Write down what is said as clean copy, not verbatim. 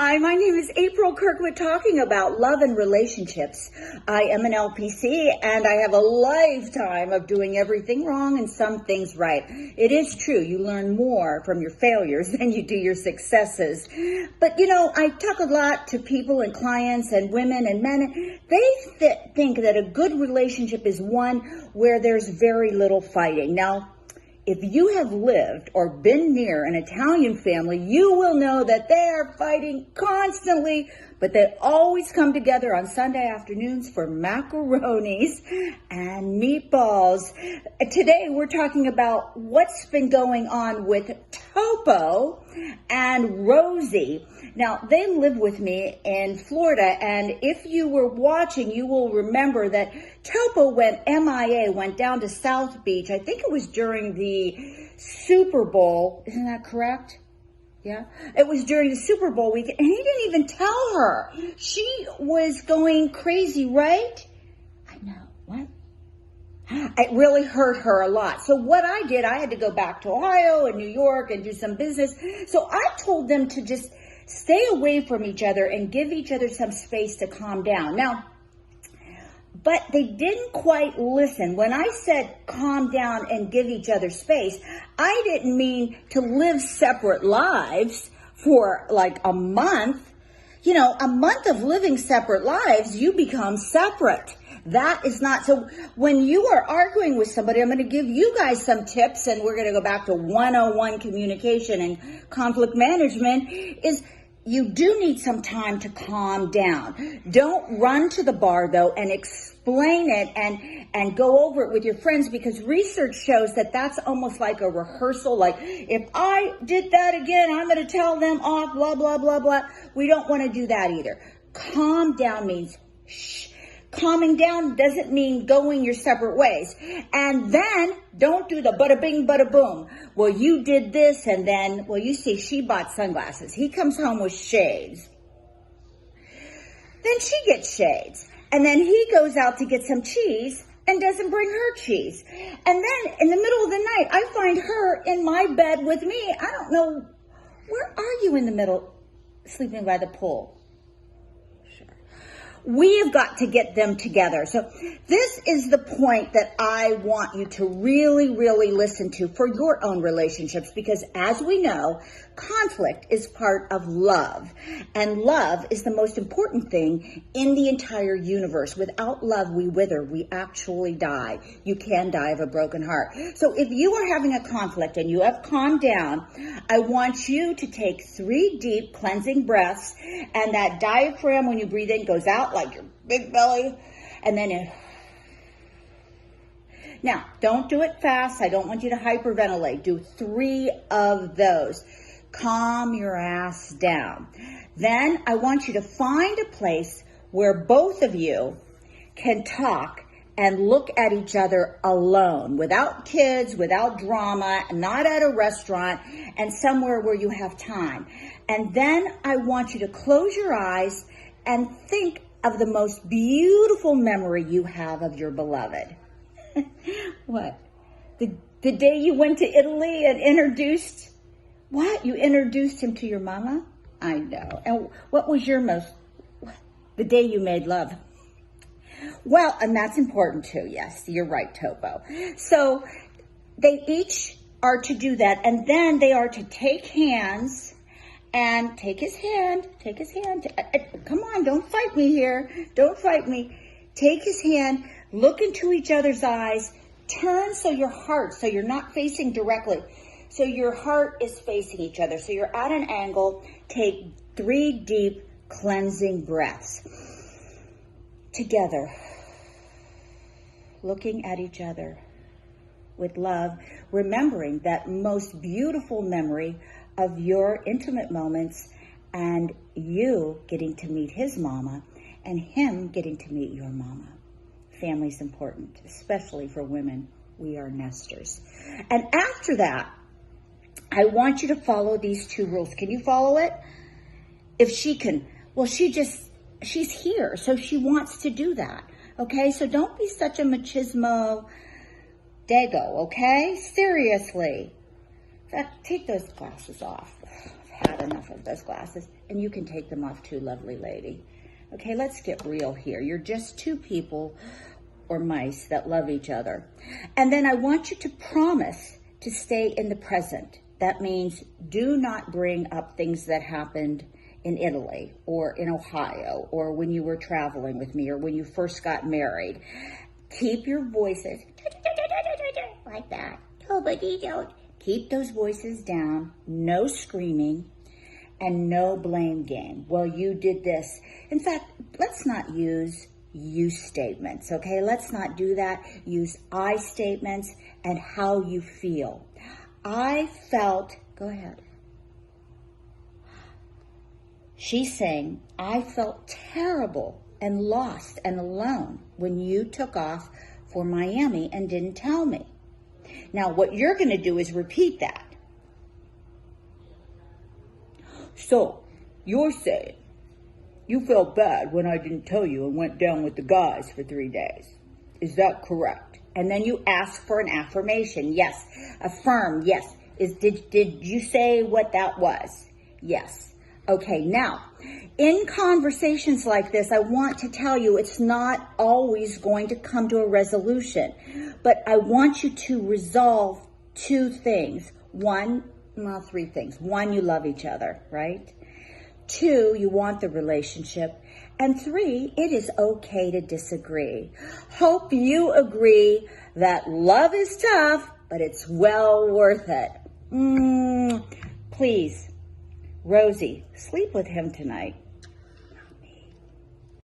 Hi, my name is April Kirkwood, talking about love and relationships. I am an LPC and I have a lifetime of doing everything wrong and some things right. It is true, you learn more from your failures than you do your successes. But I talk a lot to people and clients and women and men. They think that a good relationship is one where there's very little fighting. Now, if you have lived or been near an Italian family, you will know that they are fighting constantly, but they always come together on Sunday afternoons for macaronis and meatballs. Today, we're talking about what's been going on with Topo and Rosie. Now, they live with me in Florida, and if you were watching, you will remember that Topo went MIA, went down to South Beach. I think it was during the Super Bowl. Isn't that correct? Yeah. It was during the Super Bowl weekend, and he didn't even tell her. She was going crazy, right? I know. What? It really hurt her a lot. So what I did, I had to go back to Ohio and New York and do some business. So I told them to just stay away from each other and give each other some space to calm down. Now, but they didn't quite listen. When I said calm down and give each other space, I didn't mean to live separate lives for like a month. A month of living separate lives, you become separate. That is not, so when you are arguing with somebody, I'm going to give you guys some tips, and we're going to go back to 101 communication and conflict management, is you do need some time to calm down. Don't run to the bar, though, and explain it and go over it with your friends, because research shows that that's almost like a rehearsal. Like, if I did that again, I'm going to tell them off, blah, blah, blah, blah. We don't want to do that either. Calm down means shh. Calming down doesn't mean going your separate ways. And then don't do the bada bing, bada boom. Well, you did this, and then, well, you see, she bought sunglasses. He comes home with shades. Then she gets shades. And then he goes out to get some cheese and doesn't bring her cheese. And then in the middle of the night, I find her in my bed with me. I don't know, where are you in the middle, sleeping by the pool? We have got to get them together. So this is the point that I want you to really, really listen to for your own relationships, because as we know, conflict is part of love, and love is the most important thing in the entire universe. Without love, we wither. We actually die. You can die of a broken heart. So if you are having a conflict and you have calmed down, I want you to take 3 deep cleansing breaths, and that diaphragm, when you breathe in, goes out like your big belly, and then in. Now, don't do it fast. I don't want you to hyperventilate. Do 3 of those. Calm your ass down. Then I want you to find a place where both of you can talk and look at each other alone, without kids, without drama, not at a restaurant, and somewhere where you have time. And then I want you to close your eyes and think of the most beautiful memory you have of your beloved. What? The day you went to Italy and introduced, what? You introduced him to your mama? I know. And what was your the day you made love? Well, and that's important too. Yes, you're right, Topo. So they each are to do that, and then they are to take hands and take his hand. Come on, don't fight me here. Don't fight me. Take his hand, look into each other's eyes, turn so you're not facing directly. So your heart is facing each other. So you're at an angle. Take 3 deep cleansing breaths. Together. Looking at each other with love. Remembering that most beautiful memory of your intimate moments, and you getting to meet his mama and him getting to meet your mama. Family's important, especially for women. We are nesters. And after that, I want you to follow these 2 rules. Can you follow it? If she can, well, she's here, so she wants to do that. Okay, so don't be such a machismo dago, okay? Seriously. In fact, take those glasses off. had enough of those glasses. And you can take them off too, lovely lady. Okay, let's get real here. You're just two people or mice that love each other. And then I want you to promise to stay in the present. That means do not bring up things that happened in Italy or in Ohio or when you were traveling with me or when you first got married. Keep your voices like that. Nobody don't. Keep those voices down. No screaming and no blame game. Well, you did this. In fact, let's not use you statements, okay? Let's not do that. Use I statements and how you feel. I felt, go ahead. She's saying, I felt terrible and lost and alone when you took off for Miami and didn't tell me. Now, what you're going to do is repeat that. So, you're saying you felt bad when I didn't tell you and went down with the guys for 3 days. Is that correct? And then you ask for an affirmation. Yes. Affirm. Yes. Did you say what that was? Yes. Okay. Now, in conversations like this, I want to tell you it's not always going to come to a resolution, but I want you to resolve two things. Three things. One, you love each other, right? Two, you want the relationship. And three, it is okay to disagree. Hope you agree that love is tough, but it's well worth it. Please, Rosie, sleep with him tonight.